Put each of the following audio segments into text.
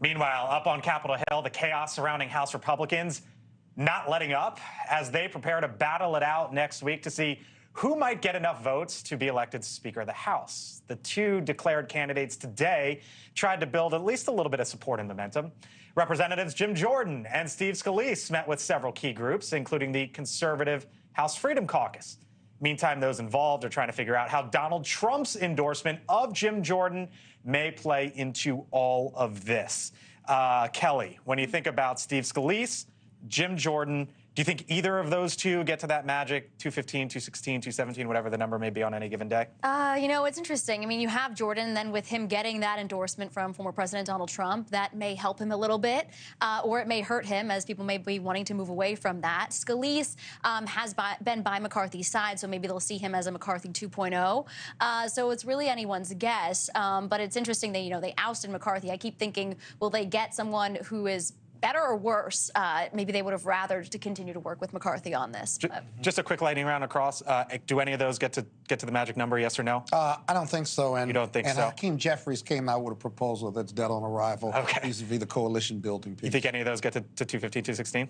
Meanwhile, up on Capitol Hill, the chaos surrounding House Republicans not letting up as they prepare to battle it out next week to see who might get enough votes to be elected Speaker of the House. The two declared candidates today tried to build at least a little bit of support and momentum. Representatives Jim Jordan and Steve Scalise met with several key groups, including the conservative House Freedom Caucus. Meantime, those involved are trying to figure out how Donald Trump's endorsement of Jim Jordan may play into all of this. Kelly, when you think about Steve Scalise, Jim Jordan, do you think either of those two get to that magic 215, 216, 217, whatever the number may be on any given day? You know, it's interesting. I mean, you have Jordan, and then with him getting that endorsement from former President Donald Trump, that may help him a little bit, or it may hurt him as people may be wanting to move away from that. Scalise has been by McCarthy's side, so maybe they'll see him as a McCarthy 2.0. So it's really anyone's guess. But it's interesting that, you know, they ousted McCarthy. I keep thinking, will they get someone who is better or worse? Maybe they would have rather to continue to work with McCarthy on this. Just a quick lightning round across. Do any of those get to the magic number, yes or no? I don't think so. And you don't think so? And Hakeem Jeffries came out with a proposal that's dead on arrival. Okay. Vis-a-vis the coalition building piece. You think any of those get to 215, 216?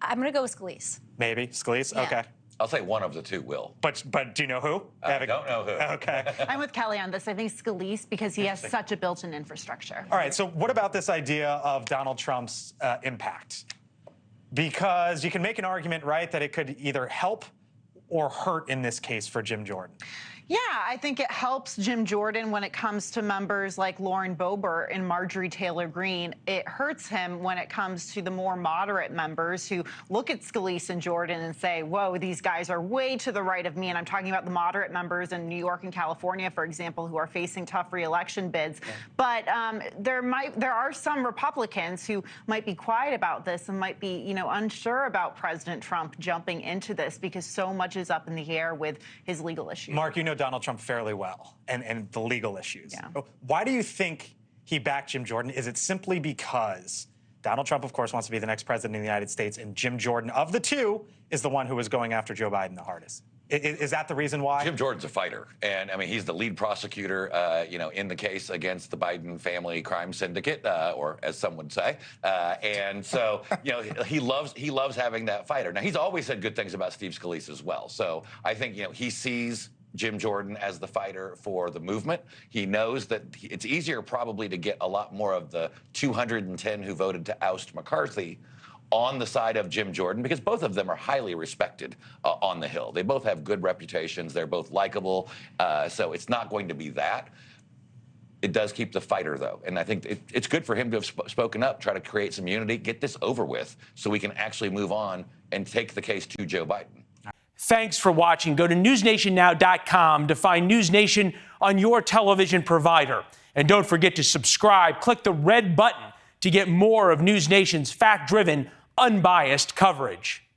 I'm going to go with Scalise. Maybe. Scalise? Yeah. Okay. I'll say one of the two will. But do you know who? I don't know who. Okay. I'm with Kelly on this. I think Scalise, because he has such a built-in infrastructure. All right, so what about this idea of Donald Trump's impact? Because you can make an argument, right, that it could either help or hurt in this case for Jim Jordan. Yeah, I think it helps Jim Jordan when it comes to members like Lauren Boebert and Marjorie Taylor Greene. It hurts him when it comes to the more moderate members who look at Scalise and Jordan and say, whoa, these guys are way to the right of me. And I'm talking about the moderate members in New York and California, for example, who are facing tough re-election bids. Yeah. But there are some Republicans who might be quiet about this and might be, you know, unsure about President Trump jumping into this because so much is up in the air with his legal issues. Mark, you know Donald Trump fairly well and the legal issues. Yeah. Why do you think he backed Jim Jordan? Is it simply because Donald Trump, of course, wants to be the next president of the United States, and Jim Jordan, of the two, is the one who was going after Joe Biden the hardest? Is that the reason why? Jim Jordan's a fighter, and I mean he's the lead prosecutor, you know, in the case against the Biden family crime syndicate, or as some would say, and so you know he loves having that fighter. Now he's always said good things about Steve Scalise as well, so I think you know he sees Jim Jordan as the fighter for the movement. He knows that it's easier probably to get a lot more of the 210 who voted to oust McCarthy on the side of Jim Jordan, because both of them are highly respected on the Hill. They both have good reputations. They're both likable. So it's not going to be that. It does keep the fighter, though. And I think it's good for him to have spoken up, try to create some unity, get this over with so we can actually move on and take the case to Joe Biden. Thanks for watching. Go to newsnationnow.com to find News Nation on your television provider. And don't forget to subscribe. Click the red button to get more of News Nation's fact-driven, unbiased coverage.